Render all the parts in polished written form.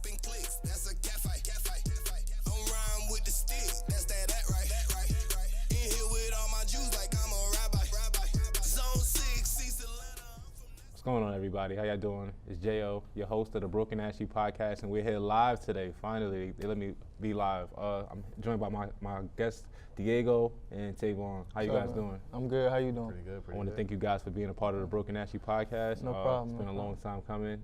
bumping clicks, that's a cat fight. I'm riding with the stick, that's that right. In here with all my Jews like I'm a rabbi. Zone 6, seats Atlanta. What's going on, everybody? How y'all doing? It's J.O., your host of the Broken Ashy podcast, and we're here live today. Finally, they let me be live. I'm joined by my guests, Diego and Tavon. How you guys doing? I'm good. How you doing? Pretty good. I want to thank you guys for being a part of the Broken Ashy podcast. No problem. It's been a long time coming.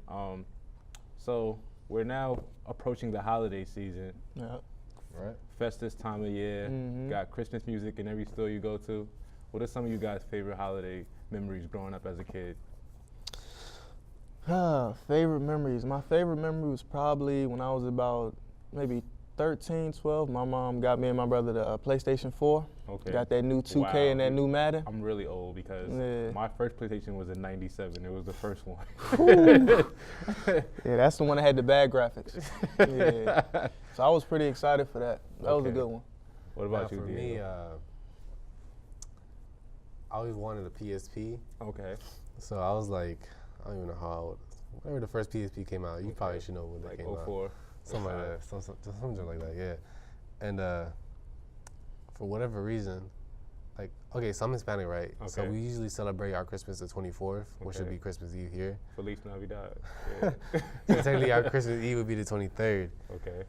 So we're now approaching the holiday season. Yeah. Right. Festive time of year. Got Christmas music in every store you go to. What are some of you guys' favorite holiday memories growing up as a kid? Favorite memories. My favorite memory was probably when I was about maybe 13, 12. My mom got me and my brother the PlayStation 4. Okay. Got that new 2K Wow. and that new Madden. I'm really old because my first PlayStation was in '97. It was the first one. Yeah, that's the one that had the bad graphics. Yeah. So I was pretty excited for that. That was a good one. What about you, For Diego? me, I always wanted a PSP. Okay. So I was like, I don't even know how old. Whenever the first PSP came out, you probably should know when that Like came out. 04. Something like that. Something like that, yeah. And for whatever reason, like, okay, so I'm Hispanic, right? So Okay. we usually celebrate our Christmas the 24th, which would Okay. be Christmas Eve here. Feliz Navidad. Yeah. So technically our Christmas Eve would be the 23rd. Okay.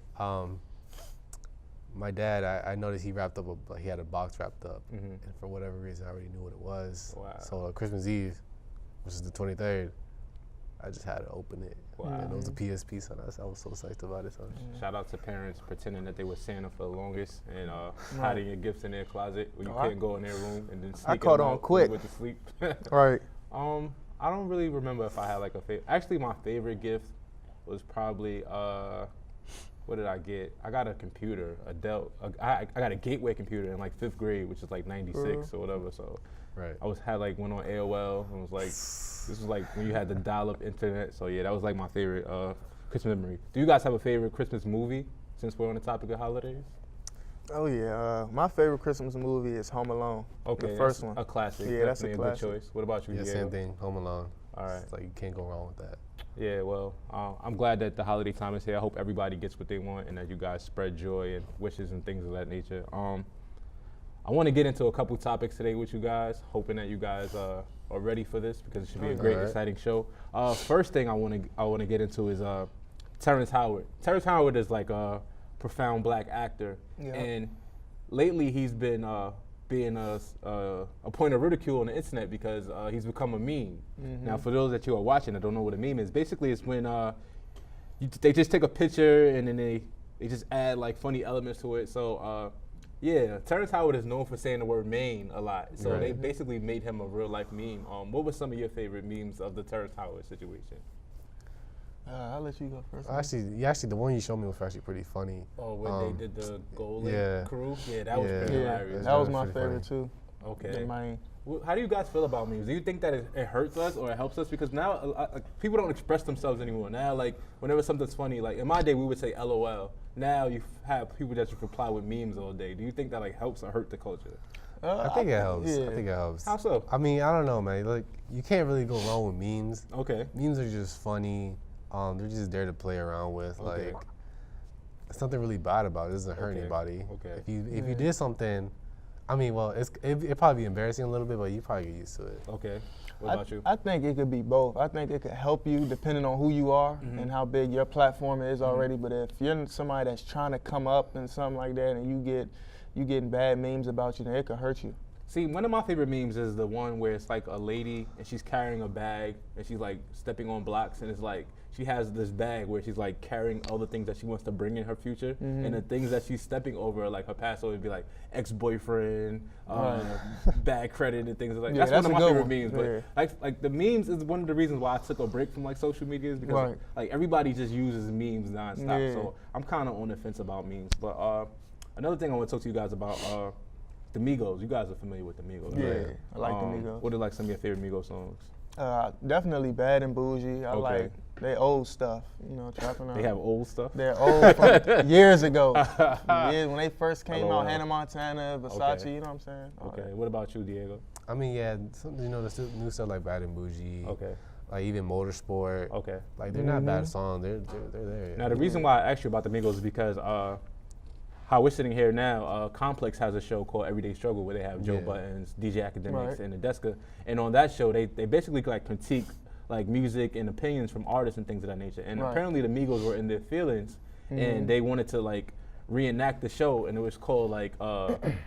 My dad, I noticed he wrapped up, he had a box wrapped up. Mhm. And for whatever reason, I already knew what it was. Wow. So Christmas Eve, which is the 23rd, I just had to open it. Wow. And it was a PSP, so I was so psyched about it. So. Shout out to parents pretending that they were Santa for the longest and hiding your gifts in their closet where you couldn't go in their room and then sneaking caught them on out quick. with the sleep. Right. I don't really remember if I had like a favorite. Actually, my favorite gift was probably what did I get? I got a computer, a Dell. I got a Gateway computer in like 5th grade, which is like '96 or whatever. So Right. I went on AOL and was like, this was like when you had the dial-up internet. So yeah, that was like my favorite Christmas memory. Do you guys have a favorite Christmas movie since we're on the topic of holidays? Oh yeah. My favorite Christmas movie is Home Alone. Okay, The first that's one. a classic. Yeah, that's a Definitely classic. good choice. What about you, Yeah, Diego? same thing, Home Alone. All right. It's like you can't go wrong with that. Yeah, well, I'm glad that the holiday time is here. I hope everybody gets what they want and that you guys spread joy and wishes and things of that nature. I want to get into a couple topics today with you guys, hoping that you guys are ready for this because it should be a great, Alright. exciting show. First thing I want to get into is Terrence Howard. Terrence Howard is like a profound black actor, Yeah. and lately he's been being a point of ridicule on the internet because he's become a meme. Now, for those that you are watching that don't know what a meme is, basically it's when they just take a picture and then they just add like funny elements to it. So yeah, Terrence Howard is known for saying the word Maine a lot. So Right. they basically made him a real life meme. What were some of your favorite memes of the Terrence Howard situation? I'll let you go first. Actually, the one you showed me was actually pretty funny. Oh, when they did the Golden yeah. Crew? Yeah, that was Yeah. pretty Yeah, hilarious. that was was my pretty favorite funny. too. Okay. The main. How do you guys feel about memes? Do you think that it hurts us or it helps us? Because now people don't express themselves anymore. Now, like, whenever something's funny, like in my day we would say LOL. Now you have people that just reply with memes all day. Do you think that like helps or hurt the culture? I think it helps. Yeah. I think it helps. How so? I mean, I don't know, man. Like, you can't really go wrong with memes. Okay. Memes are just funny. They're just there to play around with. Okay. Like, there's nothing really bad about it. It doesn't hurt Okay. anybody. Okay. If you did something, I mean, well, it'd probably be embarrassing a little bit, but you probably get used to it. Okay. What about you? I think it could be both. I think it could help you depending on who you are and how big your platform is already. But if you're somebody that's trying to come up and something like that, and you getting bad memes about you, then it could hurt you. See, one of my favorite memes is the one where it's like a lady and she's carrying a bag and she's like stepping on blocks and it's like she has this bag where she's like carrying all the things that she wants to bring in her future and the things that she's stepping over are like her past, so it'd be like ex-boyfriend, bad credit and things like that. Yeah, That's one of that's a my good favorite one. memes. Yeah. But like the memes is one of the reasons why I took a break from like social media is because Right. like everybody just uses memes nonstop. Yeah. So I'm kind of on the fence about memes. But another thing I want to talk to you guys about. The Migos, you guys are familiar with the Migos, Yeah, right? I like the Migos. What are like some of your favorite Migos songs? Definitely Bad and Bougie. I Okay. like they old stuff, trapping out. They have old stuff? They're old from years ago. Years when they first came LOL. out, Hannah Montana, Versace, Okay. you know what I'm saying? All Okay, that. what about you, Diego? I mean, yeah, the new stuff like Bad and Bougie. Okay. like even Motorsport. Okay. Like they're not bad songs. They're there. Now the reason why I asked you about the Migos is because how we're sitting here now, Complex has a show called Everyday Struggle where they have Joe Yeah. Buttons, DJ Academics, Right. and Nadeska. And on that show, they basically like critique like music and opinions from artists and things of that nature. And Right. apparently the Migos were in their feelings, and they wanted to like reenact the show, and it was called like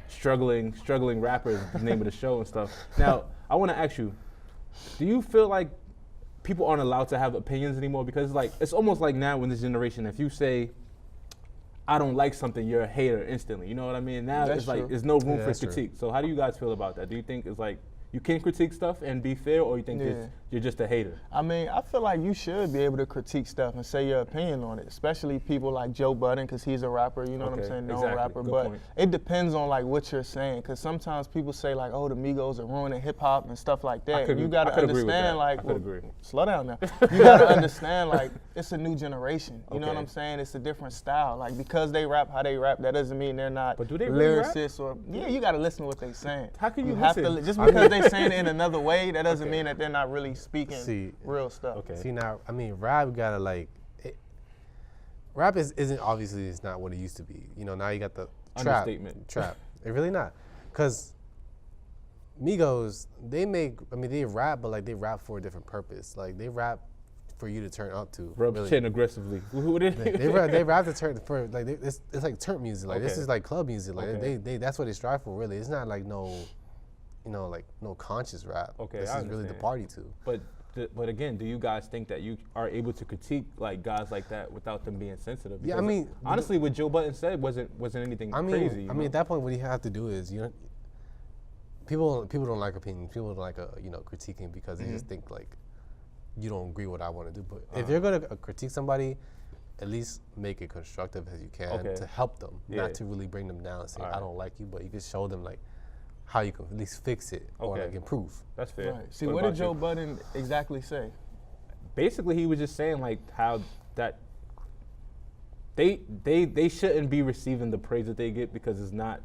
struggling rappers, the name of the show and stuff. Now I want to ask you, do you feel like people aren't allowed to have opinions anymore? Because like it's almost like now in this generation, if you say I don't like something, you're a hater instantly. You know what I mean? Now That's it's like true. there's no room Yeah, for that's true. critique. So how do you guys feel about that? Do you think it's like you can critique stuff and be fair, or you think Yeah. you're just a hater? I mean, I feel like you should be able to critique stuff and say your opinion on it, especially people like Joe Budden, because he's a rapper, you know what I'm Okay, saying, known exactly. rapper. Good But point. it depends on like what you're saying, because sometimes people say like, oh, the Migos are ruining hip hop and stuff like that. could- You got I to could agree with understand that. like, I could agree. slow down now. You got to understand like it's a new generation. You know what Okay. I'm saying? It's a different style. Like because they rap how they rap, that doesn't mean they're not But do they really rap? lyricists or yeah. You got to listen to what they saying. How can you have to listen? just because they saying it in another way, that doesn't mean that they're not really speaking See, real stuff. Okay. See now, I mean, rap gotta like, rap isn't obviously it's not what it used to be. You know, now you got the trap. Understatement. Trap. It really not, cause Migos they rap, but like they rap for a different purpose. Like they rap for you to turn up to. Rub really. chin aggressively. Who did They rap to turn for like it's like turn music. Like this Okay. is like club music. Like Okay. they that's what they strive for. Really, it's not like no, you know, like no conscious rap. Okay, this I is really the understand. party to. But again, do you guys think that you are able to critique like guys like that without them being sensitive? Yeah, I Because mean, honestly, what Joe Budden said wasn't anything crazy. I mean, at that point, what you have to do is, you know, people don't like opinions. People don't like critiquing because they just think like you don't agree with what I want to do. But if you're gonna critique somebody, at least make it constructive as you can Okay. to help them, Yeah. not to really bring them down and say Alright. I don't like you. But you can show them like how you can at least fix it or Okay. like improve. That's fair. Right. See, what did about Joe you? Budden exactly say? Basically, he was just saying like how that they shouldn't be receiving the praise that they get because it's not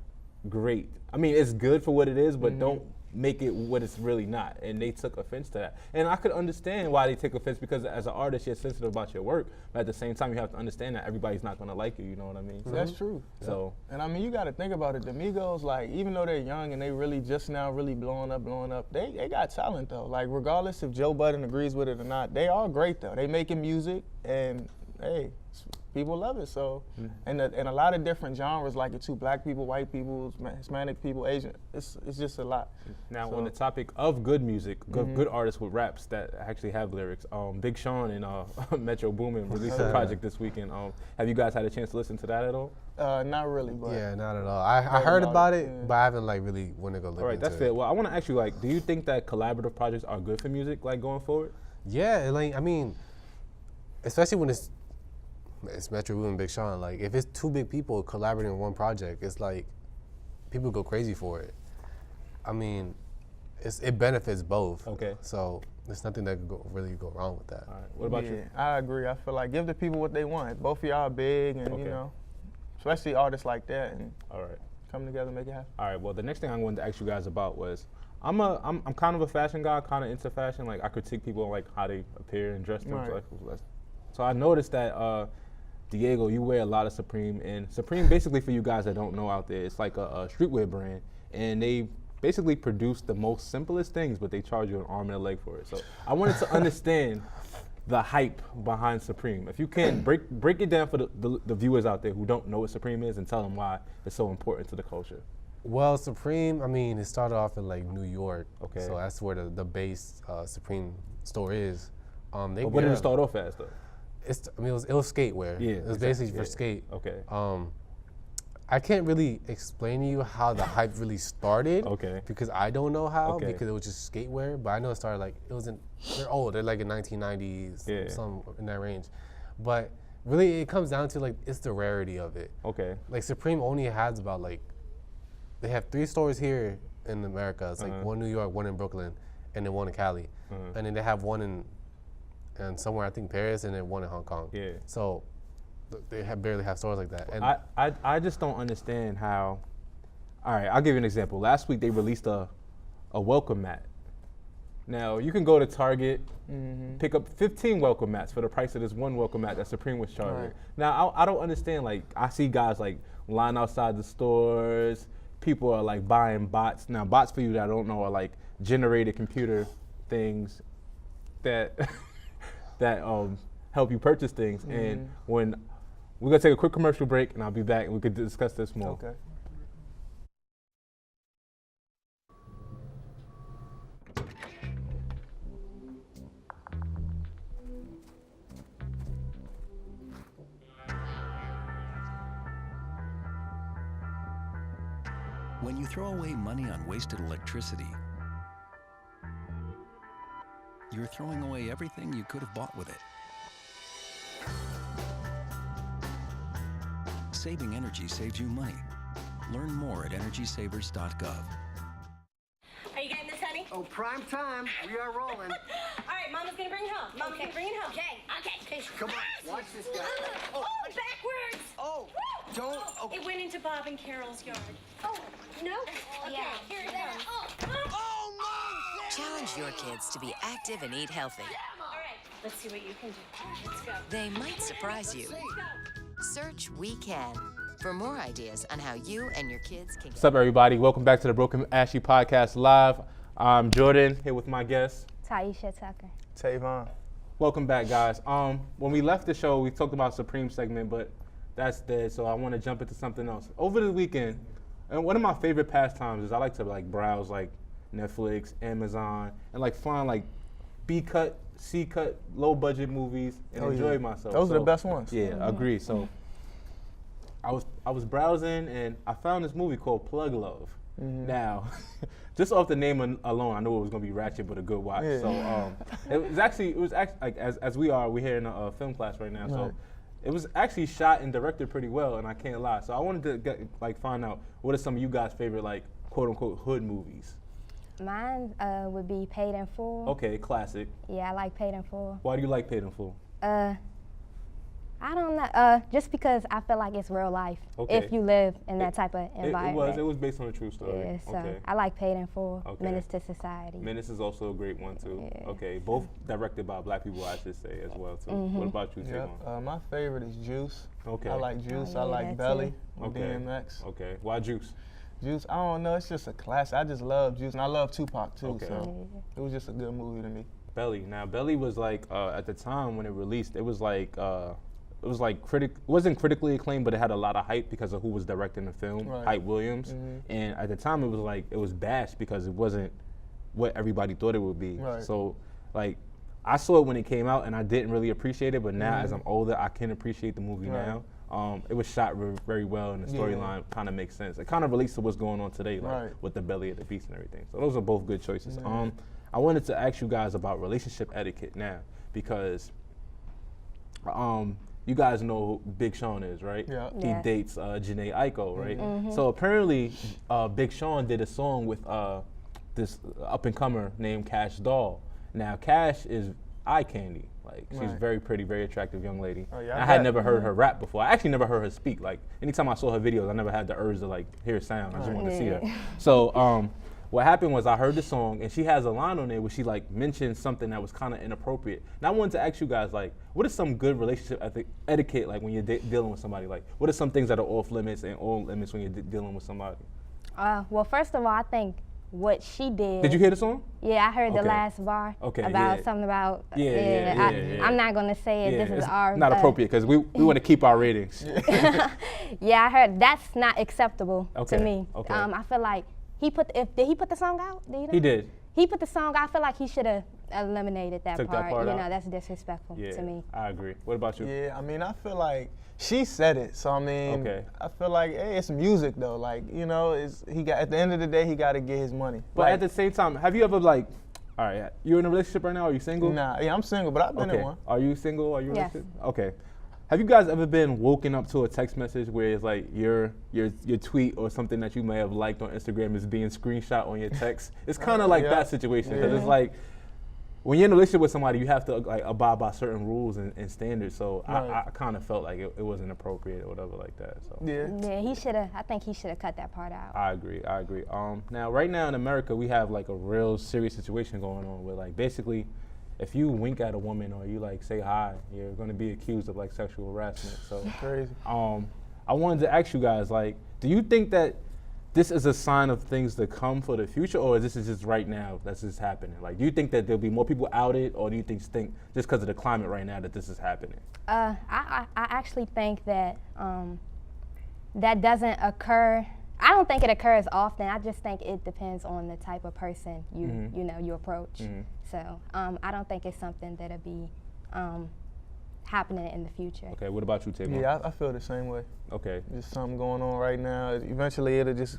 great. I mean, it's good for what it is, but don't make it what it's really not. And they took offense to that. And I could understand why they take offense because as an artist, you're sensitive about your work. But at the same time, you have to understand that everybody's not going to like you. You know what I mean? That's true. So And I mean, you got to think about it. The Migos, like, even though they're young and they really just now really blowing up, they got talent though. Like, regardless if Joe Budden agrees with it or not, they are great though. They making music and hey, people love it. So, and a lot of different genres like it too. Black people, white people, Hispanic people, Asian. It's just a lot. now So- on the topic of good music, good artists with raps that actually have lyrics, Big Sean and Metro Boomin released a project this weekend. Have you guys had a chance to listen to that at all? Not really, but Yeah, not at all. I heard about it, yeah. but I haven't like really want to go look All right, into that's it. fair. Well, I want to ask you, like, do you think that collaborative projects are good for music, like, going forward? Yeah, like I mean, especially when it's Metro Boomin and Big Sean. Like if it's two big people collaborating on one project, it's like people go crazy for it. I mean, it benefits both. Okay. So there's nothing that could really go wrong with that. All right. What about yeah, you? I agree. I feel like give the people what they want. Both of y'all are big, and Okay. you know, especially artists like that, and All right. come together, make it happen. All right. Well, the next thing I wanted to ask you guys about was I'm kind of a fashion guy, kind of into fashion. Like I critique people on like how they appear and dress. Right. So I noticed that Diego, you wear a lot of Supreme, and Supreme basically for you guys that don't know out there, it's like a streetwear brand, and they basically produce the most simplest things, but they charge you an arm and a leg for it. So I wanted to understand the hype behind Supreme. If you can break it down for the viewers out there who don't know what Supreme is, and tell them why it's so important to the culture. Well, Supreme, I mean, it started off in like New York. Okay. So that's where the base Supreme store is. They But what did yeah, it start off as though? I mean, it was skatewear. Yeah, It was exactly, basically for yeah. skate. Okay. I can't really explain to you how the hype really started. Okay. Because I don't know how, Okay. because it was just skatewear. But I know it started like, they're old. They're like in 1990s, Yeah. some in that range. But really, it comes down to like, it's the rarity of it. Okay. Like Supreme only has about like, they have 3 stores here in America. It's like one in New York, one in Brooklyn, and then one in Cali. And then they have one in somewhere, I think Paris, and then one in Hong Kong. Yeah. So they barely have stores like that. And I just don't understand how. All right, I'll give you an example. Last week they released a welcome mat, Now, you can go to Target, pick up 15 welcome mats for the price of this one welcome mat that Supreme was charging. Right. Now, I don't understand, like, I see guys, like, line outside the stores. People are, like, buying bots. Now, bots, for you that don't know, are, like, generated computer things that that help you purchase things. And when we're going to take a quick commercial break, and I'll be back, and we could discuss this more. Okay. When you throw away money on wasted electricity, you're throwing away everything you could have bought with it. Saving energy saves you money. Learn more at energysavers.gov. Are you getting this, honey? Oh, prime time. We are rolling. All right, Mama's gonna bring it home. Mama's gonna bring it home. Okay. Come on, watch this guy. Oh, backwards. Oh, don't. Oh, It went into Bob and Carol's yard. Oh, no? Okay, here it comes. oh Mom! Challenge your kids to be active and eat healthy. All right, let's see what you can do. Let's go. They might surprise you. Search We Can for more ideas on how you and your kids can What's up, everybody? Welcome back to the Broken Ashy Podcast Live. I'm Jordan, here with my guest. Taisha Tucker. Tavon. Welcome back, guys. When we left the show, we talked about Supreme segment, but that's dead, so I want to jump into something else. Over the weekend, and one of my favorite pastimes is I like to like browse like Netflix, Amazon, and like find like B-cut, C-cut, low-budget movies and enjoy myself. Those are the best ones. Yeah, I agree. So I was browsing and I found this movie called Plug Love. Now, just off the name alone, I knew it was gonna be ratchet, but a good watch. Yeah. So it was actually like as we're here in a film class right now. So Right. it was actually shot and directed pretty well, and I can't lie. So I wanted to find out what are some of you guys' favorite like quote unquote hood movies. Mine would be Paid in Full. Okay, classic. Yeah, I like Paid in Full. Why do you like Paid in Full? I don't know. Just because I feel like it's real life. Okay. If you live in that type of environment. It was based on a true story. Yeah, so Okay. I like Paid in Full. Okay. Menace to Society. Menace is also a great one too. Yeah. Okay, both directed by Black people, I should say as well too. What about you, Yep. Tavon? My favorite is Juice. Okay. I like Juice. yeah, I like that Belly too. with DMX. Okay. Why Juice? Juice, I don't know. It's just a classic. I just love Juice, and I love Tupac too. Okay. So it was just a good movie to me. Belly. Now Belly was like at the time when it released, it was like it wasn't critically acclaimed, but it had a lot of hype because of who was directing the film, Right. Hype Williams. And at the time it was bashed because it wasn't what everybody thought it would be. Right. So like I saw it when it came out and I didn't really appreciate it, but now as I'm older, I can appreciate the movie Right. now. It was shot very well, and the storyline kind of makes sense. It kind of relates to what's going on today, like Right. with the belly of the beast and everything. So those are both good choices. I wanted to ask you guys about relationship etiquette now because you guys know who Big Sean is, right? Yeah. He Yes. dates Janae Aiko, right? So apparently, Big Sean did a song with this up-and-comer named Cash Doll. Now, Cash is eye candy. Like, she's Right. very pretty, very attractive young lady. Oh, yeah, I I had bet. never heard her rap before. I actually never heard her speak. Like, anytime I saw her videos, I never had the urge to, like, hear sound. I just wanted to see her. So, what happened was I heard the song, and she has a line on there where she, like, mentioned something that was kind of inappropriate. And I wanted to ask you guys, like, what is some good relationship etiquette, like, when you're dealing with somebody? Like, what are some things that are off limits and on limits when you're dealing with somebody? Well, first of all, I think what she did. Did you hear the song? Yeah, I heard the Okay. last bar Okay, about yeah. something about. Yeah. I'm not gonna say it. This is it's our. not appropriate because we want to keep our ratings. Yeah, I heard that's not acceptable Okay, to me. okay. I feel like did he put the song out? Do you know? He did. He put the song out. I feel like he should have eliminated that Took that part. part You out? know, that's disrespectful Yeah, to me. I agree. What about you? Yeah, I mean, I feel like she said it, so I mean, Okay. I feel like hey, it's music though. Like you know, at the end of the day, he got to get his money. But like, at the same time, have you ever like, all right, you're in a relationship right now? Are you single? nah, yeah, I'm single, but I've been Okay. in one. Are you single? Are you in a Yes. relationship? Okay. Have you guys ever been woken up to a text message where it's like your tweet or something that you may have liked on Instagram is being screenshot on your text? It's kind of like Yeah. that situation because Yeah. it's like when you're in a relationship with somebody, you have to like abide by certain rules and standards. So Right. I kind of felt like it wasn't appropriate or whatever like that. So Yeah. Yeah, he should have. I think he should have cut that part out. I agree. Now right now in America, we have like a real serious situation going on where like basically, if you wink at a woman or you like say hi, you're going to be accused of like sexual harassment. So Crazy. I wanted to ask you guys, like, do you think that this is a sign of things to come for the future, or this is just right now that's just happening? Like, do you think that there'll be more people outed, or do you think just because of the climate right now that this is happening? I actually think that that doesn't occur. I don't think it occurs often. I just think it depends on the type of person you approach. So I don't think it's something that'll be happening in the future. Okay, what about you, Tavon? Yeah, I feel the same way. Okay. Just something going on right now. Eventually, it'll just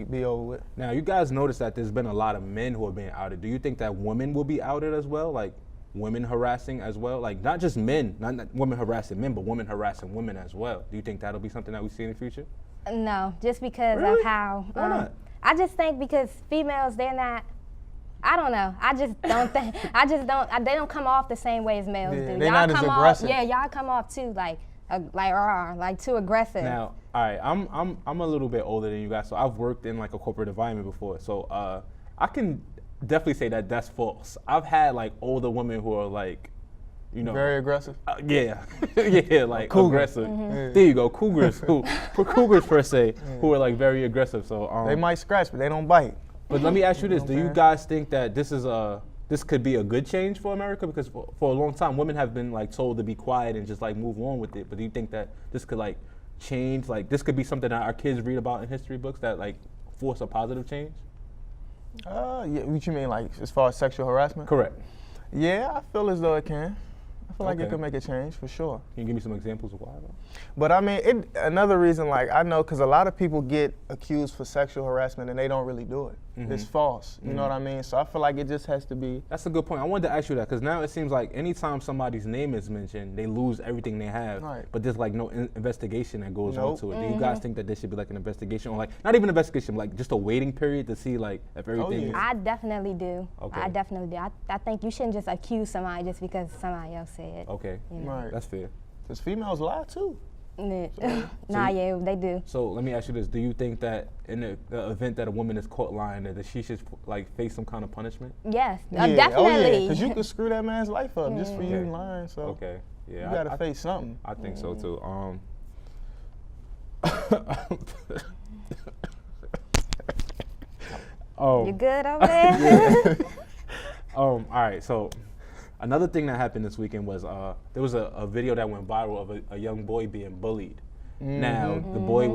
be over with. Now, you guys notice that there's been a lot of men who are being outed. Do you think that women will be outed as well? Like, women harassing as well? Like, not just men, not women harassing men, but women harassing women as well. Do you think that'll be something that we see in the future? No, just because Really? of how. Why not? I just think because females, they're not. I don't know. I just don't think. They don't come off the same way as males Yeah, do. they're Y'all not as come aggressive. off. Yeah, y'all come off too like too aggressive. Now, all right, I'm a little bit older than you guys, so I've worked in like a corporate environment before. So I can definitely say that that's false. I've had like older women who are like, you know, Very aggressive. yeah, yeah, like Cougar. aggressive. Yeah. There you go, cougars. Cougars per se, who are like very aggressive. So They might scratch, but they don't bite. But let me ask you this: know do what I'm you saying? guys think that this could be a good change for America? Because for a long time, women have been like told to be quiet and just like move on with it. But do you think that this could like change? Like this could be something that our kids read about in history books that like force a positive change? Yeah, what you mean, like as far as sexual harassment? Correct. Yeah, I feel as though it can. I feel like Okay. it could make a change for sure. Can you give me some examples of why? Though? But I mean, another reason, like I know, because a lot of people get accused for sexual harassment and they don't really do it. It's false. You know what I mean? So I feel like it just has to be. That's a good point. I wanted to ask you that because now it seems like anytime somebody's name is mentioned, they lose everything they have. Right. But there's like no investigation that goes Nope. on to it. Do you guys think that there should be like an investigation, or like not even investigation, like just a waiting period to see like if everything yeah. is. I definitely do. Okay. I definitely do. I think you shouldn't just accuse somebody just because somebody else said it. Okay. You know? Right. That's fair. Because females lie too. Nah, yeah, they do. So let me ask you this: do you think that in the event that a woman is caught lying, that she should like face some kind of punishment? Yes, Yeah. definitely. Oh yeah, because you could screw that man's life up just for you Okay. lying. So Okay. Yeah. you gotta face something. I think so too. You good over there? All right. So another thing that happened this weekend was there was a video that went viral of a young boy being bullied. Now the boy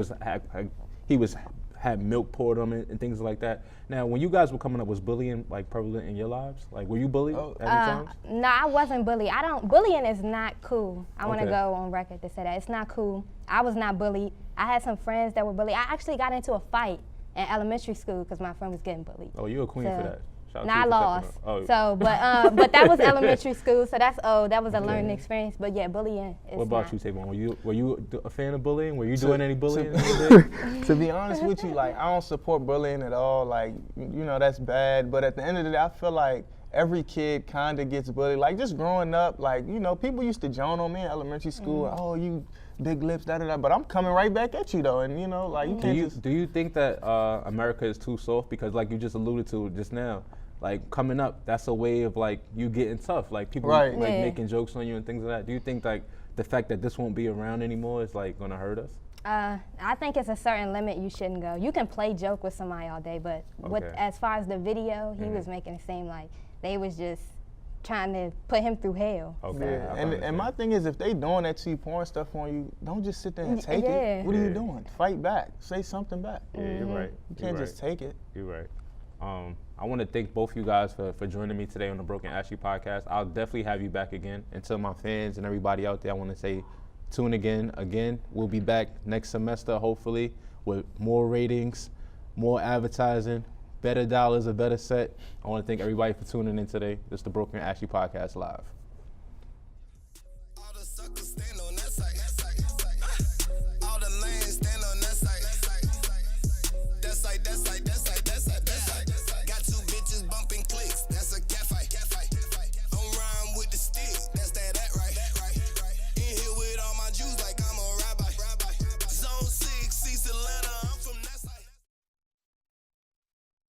had milk poured on him and things like that. Now, when you guys were coming up, was bullying like prevalent in your lives? Like, were you bullied at any times? No, I wasn't bullied. Bullying is not cool. I want to Okay. go on record to say that. It's not cool. I was not bullied. I had some friends that were bullied. I actually got into a fight in elementary school because my friend was getting bullied. Oh, you're a queen for So- that. Shout out to Nah, you I for lost. stepping up. Oh, So, but that was elementary school, so that was a learning experience. But yeah, bullying is what about not. you, Tavon? Were you a fan of bullying? Were you doing any bullying? To be honest with you, like I don't support bullying at all. Like you know that's bad. But at the end of the day, I feel like every kid kind of gets bullied. Like just growing up, like you know, people used to joan on me in elementary school. Oh, you big lips, da da da. But I'm coming right back at you though, and you know, like you can't just. Do you think that America is too soft? Because like you just alluded to just now, like coming up, that's a way of like you getting tough. Like people Right. like Yeah. making jokes on you and things like that. Do you think like the fact that this won't be around anymore is like gonna hurt us? I think it's a certain limit you shouldn't go. You can play joke with somebody all day, but Okay. as far as the video, he was making it seem like they was just trying to put him through hell. Okay. Yeah, I and understand. my thing is, if they doing that to you, pouring stuff on you, don't just sit there and take Yeah. it. What are Yeah. you doing? Fight back. Say something back. Yeah, you're right. You can't You're just right. take it. You're right. I want to thank both you guys for joining me today on the Broken Ashy podcast. I'll definitely have you back again. And to my fans and everybody out there, I want to say tune again. We'll be back next semester, hopefully, with more ratings, more advertising, better dollars, a better set. I want to thank everybody for tuning in today. This is the Broken Ashy podcast live.